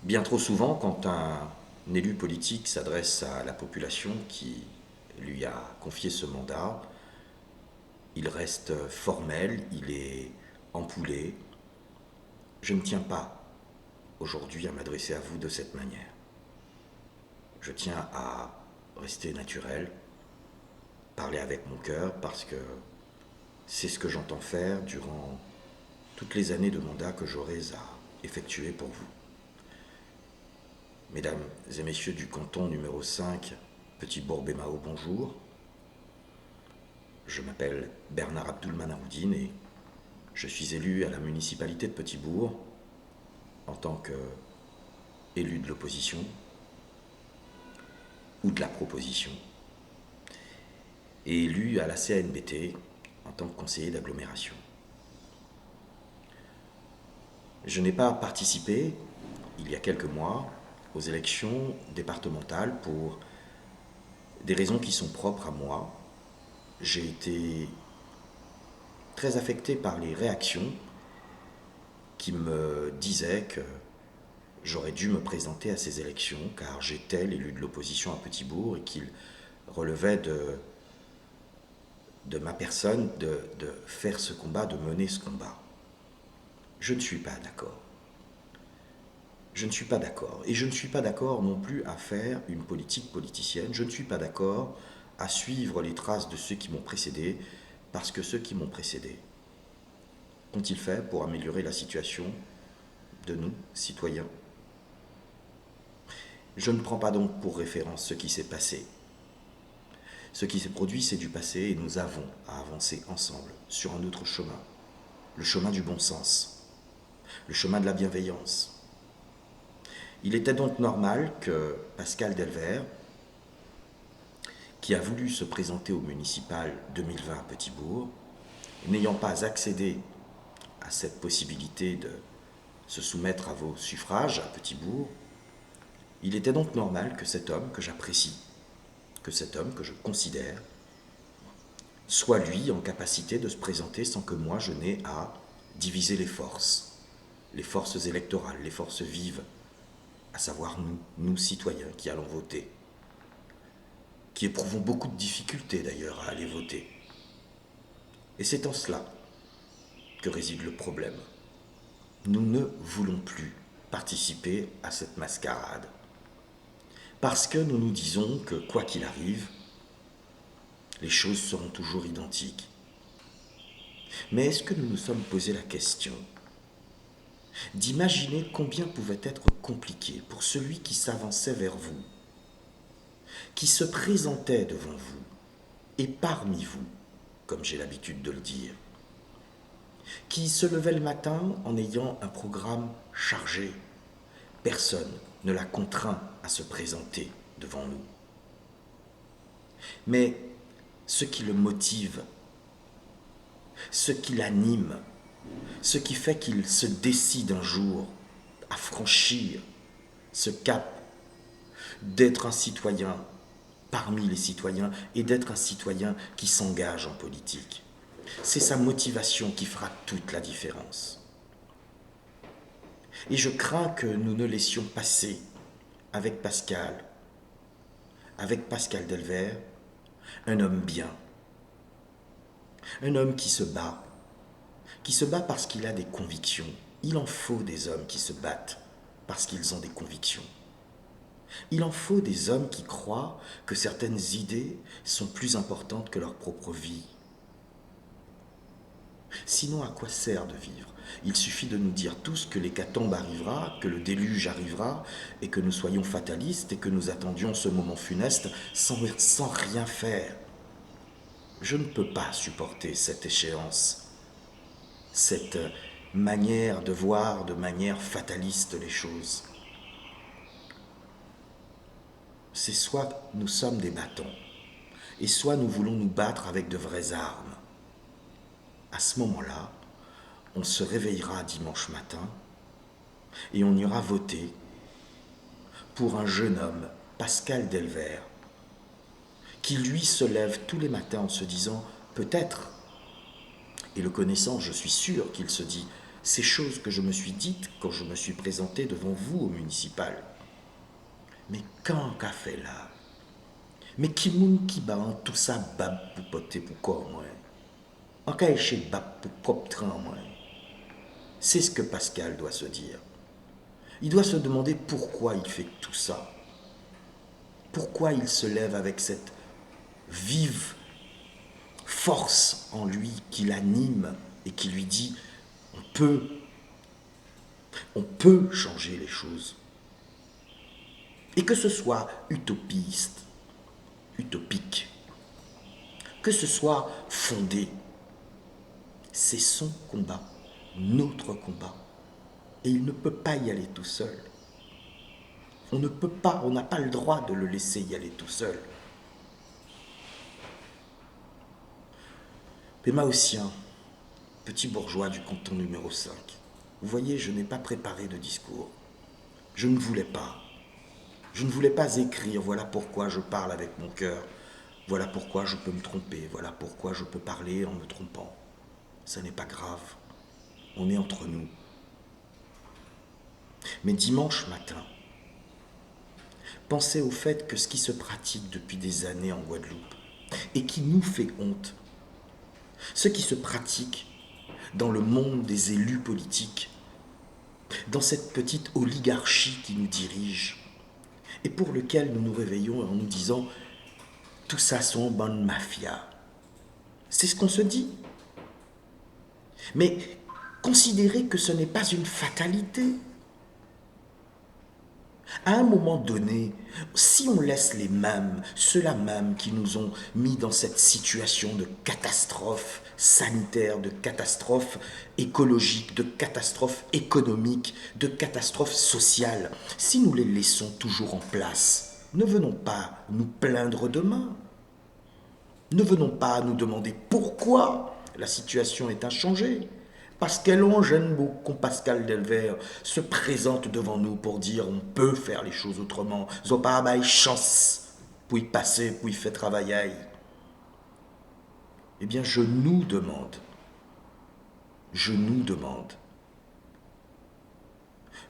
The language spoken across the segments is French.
Bien trop souvent, quand un élu politique s'adresse à la population qui lui a confié ce mandat, il reste formel, il est ampoulé. Je ne tiens pas aujourd'hui à m'adresser à vous de cette manière. Je tiens à rester naturel, parler avec mon cœur, parce que c'est ce que j'entends faire durant toutes les années de mandat que j'aurai à effectuer pour vous. Mesdames et messieurs du canton numéro 5, Petit-Bourg-Bémao, bonjour. Je m'appelle Bernard Abdoul-Manahoudine et je suis élu à la municipalité de Petit-Bourg en tant qu'élu de l'opposition ou de la proposition et élu à la CNBT en tant que conseiller d'agglomération. Je n'ai pas participé, il y a quelques mois, aux élections départementales pour des raisons qui sont propres à moi. J'ai été très affecté par les réactions qui me disaient que j'aurais dû me présenter à ces élections car j'étais l'élu de l'opposition à Petit-Bourg et qu'il relevait de ma personne de faire ce combat, de mener ce combat. Je ne suis pas d'accord. Je ne suis pas d'accord. Et je ne suis pas d'accord non plus à faire une politique politicienne. Je ne suis pas d'accord à suivre les traces de ceux qui m'ont précédé, parce que ceux qui m'ont précédé, qu'ont-ils fait pour améliorer la situation de nous, citoyens? Je ne prends pas donc pour référence ce qui s'est passé. Ce qui s'est produit, c'est du passé et nous avons à avancer ensemble sur un autre chemin. Le chemin du bon sens, le chemin de la bienveillance. Il était donc normal que Pascal Delvert, qui a voulu se présenter au municipal 2020 à Petit-Bourg, n'ayant pas accédé à cette possibilité de se soumettre à vos suffrages à Petit-Bourg, il était donc normal que cet homme que j'apprécie, que cet homme que je considère, soit lui en capacité de se présenter sans que moi je n'ai à diviser les forces électorales, les forces vives, à savoir nous citoyens qui allons voter, qui éprouvons beaucoup de difficultés d'ailleurs à aller voter. Et c'est en cela que réside le problème. Nous ne voulons plus participer à cette mascarade. Parce que nous nous disons que quoi qu'il arrive, les choses seront toujours identiques. Mais est-ce que nous nous sommes posé la question d'imaginer combien pouvait être compliqué pour celui qui s'avançait vers vous, qui se présentait devant vous et parmi vous, comme j'ai l'habitude de le dire, qui se levait le matin en ayant un programme chargé. Personne ne l'a contraint à se présenter devant nous. Mais ce qui le motive, ce qui l'anime, ce qui fait qu'il se décide un jour à franchir ce cap d'être un citoyen parmi les citoyens et d'être un citoyen qui s'engage en politique. C'est sa motivation qui fera toute la différence. Et je crains que nous ne laissions passer avec Pascal Delvert, un homme bien, un homme qui se bat parce qu'il a des convictions. Il en faut des hommes qui se battent parce qu'ils ont des convictions. Il en faut des hommes qui croient que certaines idées sont plus importantes que leur propre vie. Sinon, à quoi sert de vivre? Il suffit de nous dire tous que l'hécatombe arrivera, que le déluge arrivera, et que nous soyons fatalistes et que nous attendions ce moment funeste sans rien faire. Je ne peux pas supporter cette échéance, cette manière de voir de manière fataliste les choses. C'est soit nous sommes des bâtons, et soit nous voulons nous battre avec de vraies armes. À ce moment-là, on se réveillera dimanche matin et on ira voter pour un jeune homme, Pascal Delvert, qui lui se lève tous les matins en se disant peut-être, et le connaissant, je suis sûr qu'il se dit ces choses que je me suis dites quand je me suis présenté devant vous au municipal. Mais quand qu'a fait là? Mais qui moun qui ba en tout ça bab pour porter pour corps moi? En cas chez bab pour propre train moi? C'est ce que Pascal doit se dire. Il doit se demander pourquoi il fait tout ça. Pourquoi il se lève avec cette vive force en lui qui l'anime et qui lui dit on peut changer les choses. Et que ce soit utopiste, utopique, que ce soit fondé, c'est son combat, notre combat. Et il ne peut pas y aller tout seul. On ne peut pas, on n'a pas le droit de le laisser y aller tout seul. Pema Ossien, petit bourgeois du canton numéro 5. Vous voyez, je n'ai pas préparé de discours. Je ne voulais pas. Je ne voulais pas écrire, voilà pourquoi je parle avec mon cœur. Voilà pourquoi je peux me tromper. Voilà pourquoi je peux parler en me trompant. Ça n'est pas grave. On est entre nous. Mais dimanche matin, pensez au fait que ce qui se pratique depuis des années en Guadeloupe et qui nous fait honte, ce qui se pratique dans le monde des élus politiques, dans cette petite oligarchie qui nous dirige et pour lequel nous nous réveillons en nous disant « tout ça sont bonnes mafias ». C'est ce qu'on se dit. Mais considérez que ce n'est pas une fatalité. À un moment donné, si on laisse les mêmes, ceux-là mêmes qui nous ont mis dans cette situation de catastrophe sanitaire, de catastrophe écologique, de catastrophe économique, de catastrophe sociale, si nous les laissons toujours en place, ne venons pas nous plaindre demain. Ne venons pas nous demander pourquoi la situation est inchangée. Parce qu'Elon Genbo, comme Pascal Delvert, se présente devant nous pour dire on peut faire les choses autrement. Ils n'ont pas à chance pour y passer, pour y faire travailler. Eh bien, je nous demande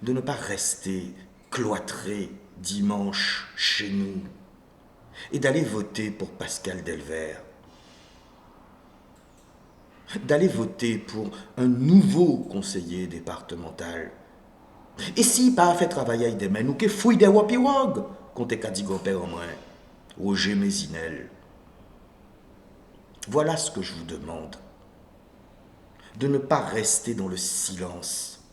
de ne pas rester cloîtrés dimanche chez nous et d'aller voter pour Pascal Delvert. D'aller voter pour un nouveau conseiller départemental. Et si pas fait travailler des mains, nous que fouille des wapiwag, compte Kadigopé en moins, Roger Mézinel. Voilà ce que je vous demande. De ne pas rester dans le silence.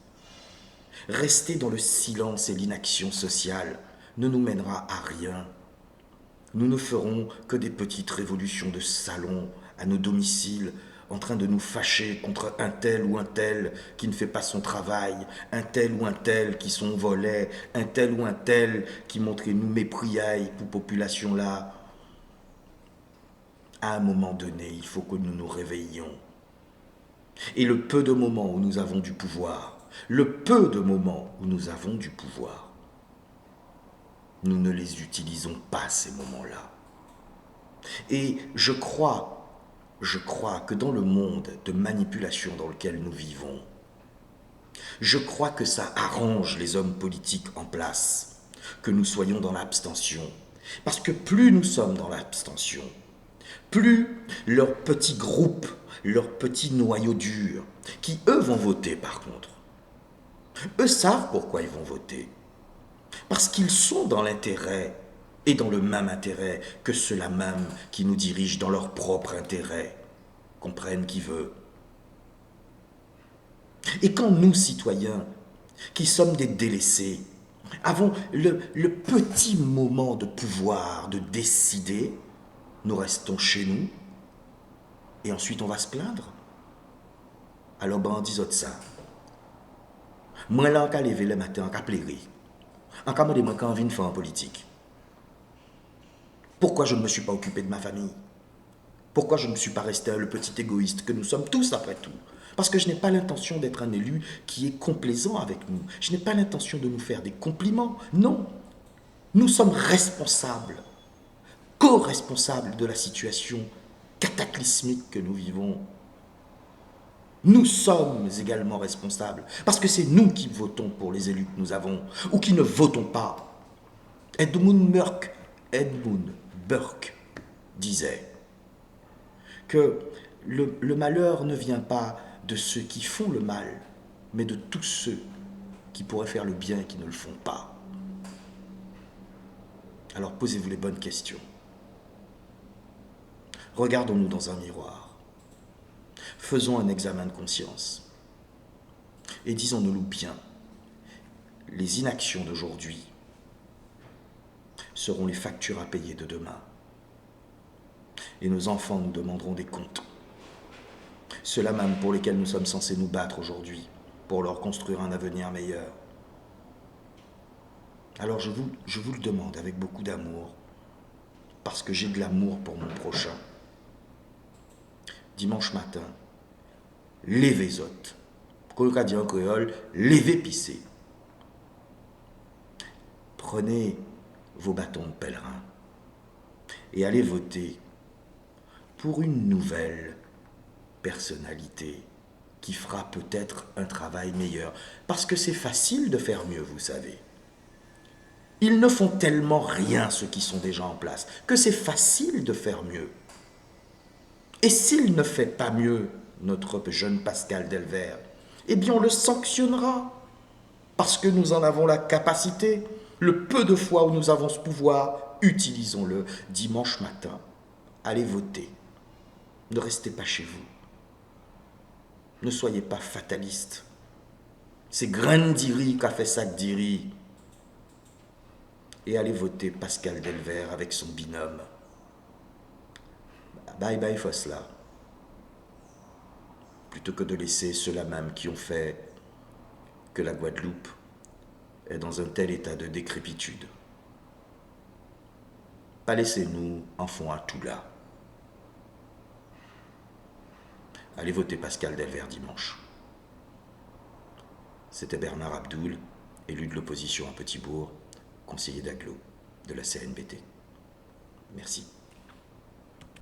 Rester dans le silence et l'inaction sociale ne nous mènera à rien. Nous ne ferons que des petites révolutions de salon à nos domiciles, en train de nous fâcher contre un tel ou un tel qui ne fait pas son travail, un tel ou un tel qui sont volés, un tel ou un tel qui montre nous mépriaille pour population là. À un moment donné, il faut que nous nous réveillions. Et le peu de moments où nous avons du pouvoir, nous ne les utilisons pas ces moments-là. Et je crois que dans le monde de manipulation dans lequel nous vivons, je crois que ça arrange les hommes politiques en place, que nous soyons dans l'abstention. Parce que plus nous sommes dans l'abstention, plus leurs petits groupes, leurs petits noyaux durs, qui eux vont voter par contre, eux savent pourquoi ils vont voter. Parce qu'ils sont dans l'intérêt et dans le même intérêt que ceux-là même qui nous dirigent dans leur propre intérêt. Comprennent qui veut. Et quand nous, citoyens, qui sommes des délaissés, avons le petit moment de pouvoir, de décider, nous restons chez nous, et ensuite on va se plaindre. Alors ben, disons ça. Moi là, quand lever le matin, quand pleurer, en cas de moi quand envie de faire en politique. Pourquoi je ne me suis pas occupé de ma famille? Pourquoi je ne suis pas resté le petit égoïste que nous sommes tous après tout? Parce que je n'ai pas l'intention d'être un élu qui est complaisant avec nous. Je n'ai pas l'intention de nous faire des compliments. Non. Nous sommes responsables, co-responsables de la situation cataclysmique que nous vivons. Nous sommes également responsables, parce que c'est nous qui votons pour les élus que nous avons, ou qui ne votons pas. Edmund Burke disait que le malheur ne vient pas de ceux qui font le mal, mais de tous ceux qui pourraient faire le bien et qui ne le font pas. Alors posez-vous les bonnes questions. Regardons-nous dans un miroir. Faisons un examen de conscience. Et disons-nous bien, les inactions d'aujourd'hui seront les factures à payer de demain. Et nos enfants nous demanderont des comptes. Ceux-là même pour lesquels nous sommes censés nous battre aujourd'hui, pour leur construire un avenir meilleur. Alors je vous le demande avec beaucoup d'amour, parce que j'ai de l'amour pour mon prochain. Dimanche matin, levez zot. Comme on dit en créole, levez pisser. Prenez vos bâtons de pèlerin et allez voter pour une nouvelle personnalité qui fera peut-être un travail meilleur. Parce que c'est facile de faire mieux, vous savez. Ils ne font tellement rien, ceux qui sont déjà en place, que c'est facile de faire mieux. Et s'il ne fait pas mieux, notre jeune Pascal Delvert, eh bien on le sanctionnera, parce que nous en avons la capacité. Le peu de fois où nous avons ce pouvoir, utilisons-le. Dimanche matin, allez voter. Ne restez pas chez vous. Ne soyez pas fataliste. C'est Grandiri qui a fait ça que Diri. Et allez voter Pascal Delvert avec son binôme. Bye bye Fosla. Plutôt que de laisser ceux-là même qui ont fait que la Guadeloupe est dans un tel état de décrépitude. Pas laissez-nous en fond à tout là. Allez voter Pascal Delvert dimanche. C'était Bernard Abdoul, élu de l'opposition à Petit-Bourg, conseiller d'agglo de la CNBT. Merci.